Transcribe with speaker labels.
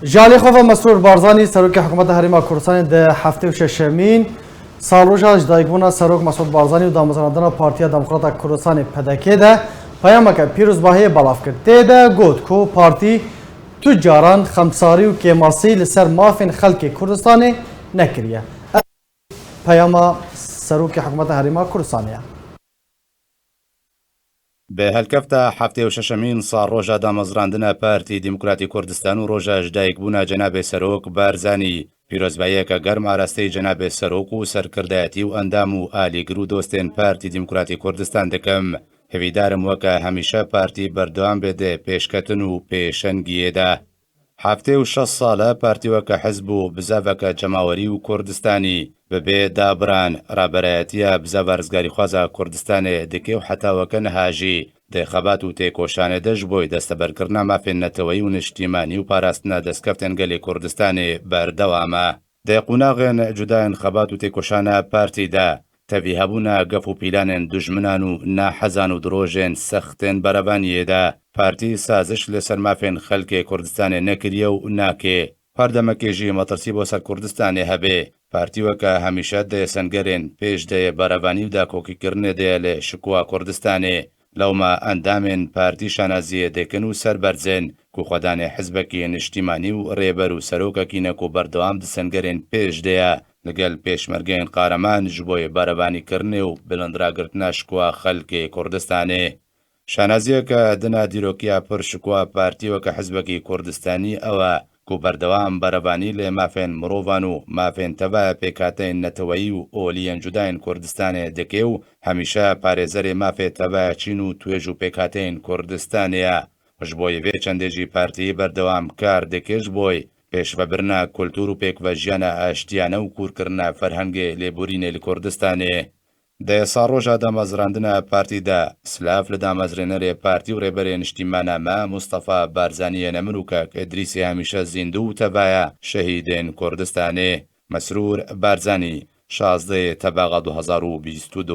Speaker 1: جالی خواه مسرور بارزانی سروک حکومت هریما کردستان ده هفته و ششمین سال روز دایگبونا سروک مسعود بارزانی و دامزراندن پارتی دموکرات کردستان پدکه ده پیام که پیروز باهی بلاف کرده ده گفت کو پارتی تجاران خمساری و کماسی لسر مافین خلق کردستان نکریه. پیام سروک حکومت هریما کردستانیه.
Speaker 2: به هەلکەفتە هەفتێ و شەشەمین ساڵ ڕۆژە دامەزراندنە پارتی دیموکراتی کوردستان و ڕۆژەش دایکبوونە جەنابێ سەرۆک بارزانی پیرۆزباییەکە گەرم ئاراستەی جەنابێ سەرۆک و سەرکردایەتی و ئەندام و ئالیگر و دۆستێن پارتی دیموکراتی کوردستان دەکەم. هەویدارم وەکە هەمیشە پارتی بەردەوام بێدێ پێشکەتن و پێشەنگیێدا. هەفتێ و 6 ساڵە پارتیوەکە حزب و بزافەکە جەماوەری و کوردستانی بەبێ دابران ڕابەرایەتیە بزاڤ ڕزگاری خوازە کوردستانێ دکێ و حتاوەکە نەهاژی دێخەبات و تێکۆشانێ دەش بۆی دەستەبەرکردنا مافێن نەتەوەی و نیشتیمانی و پاراستنە دەستکەفتێن گەلێ کوردستانێ بەردەوامە. دێقوناغێن جودایەن خەبات و تێکۆشانە پارتیدا تەوی هەبوونە گەف و پیلانێن دوژمنان و ناحەزان و درۆژێن سەختێن بەرەبانیێدا پارتی سازش لەسەر مافێن خەلکێ کوردستانێ نەکریە و ناکێ پاردەمەکێژی مەترسی بۆ سەر کوردستانێ هەبێ پارتیوەکە هەمیشە دێ سەنگەرێن پێش دەیە بەرەبانی و داکۆکیکردنێ دەیە لێ شکووا کوردستانێ لەومە ئەندامێن پارتی شانازیە دێکن و سەربەرزێن کوخۆدانێ حزبەکی نیشتیمانی و ڕێبەر و سەرۆکەکی نەک و بەردەوام دسەنگەرێن پێش دەیە لەگەل پێشمەرگەین قارەمان ji بۆیە بەرەبانیکردنێ و بلندراگرتنا شکووا خەلکێ کوردستانێ. شانازیەکە دنا دیرۆکیە پڕ شکووا پارتیوەکە حزبەکی کوردستانی ئەوە کو بەردەوام بەرەبانی لێ مافێن مرۆڤان و مافێن تەڤایە پێکاتەین نەتەوەیی و ئۆلیەن جوداین کوردستانێ دەکێ و هەمیشە پارێزەرێ مافێ تەڤایە چین و توێژ و پێکاتەین کوردستانەیە ش بۆی vê çendêjî partiyê berdewam kar dikir بۆی pêşvebirina kultur û pêkvejiya aştiyane û kûrkirina ferhengê lêborînê li Kurdistanê. Di saroja damezrandina partî de silav li damezrênerê partî û rêberê niştîmana me Mustafa Barzaniyê Nemirûkek Idrîsê hemîşe zîndû û tevaya şehîdên Kurdistanê. Mesrûr Barzanî 16 Tebêxa 2022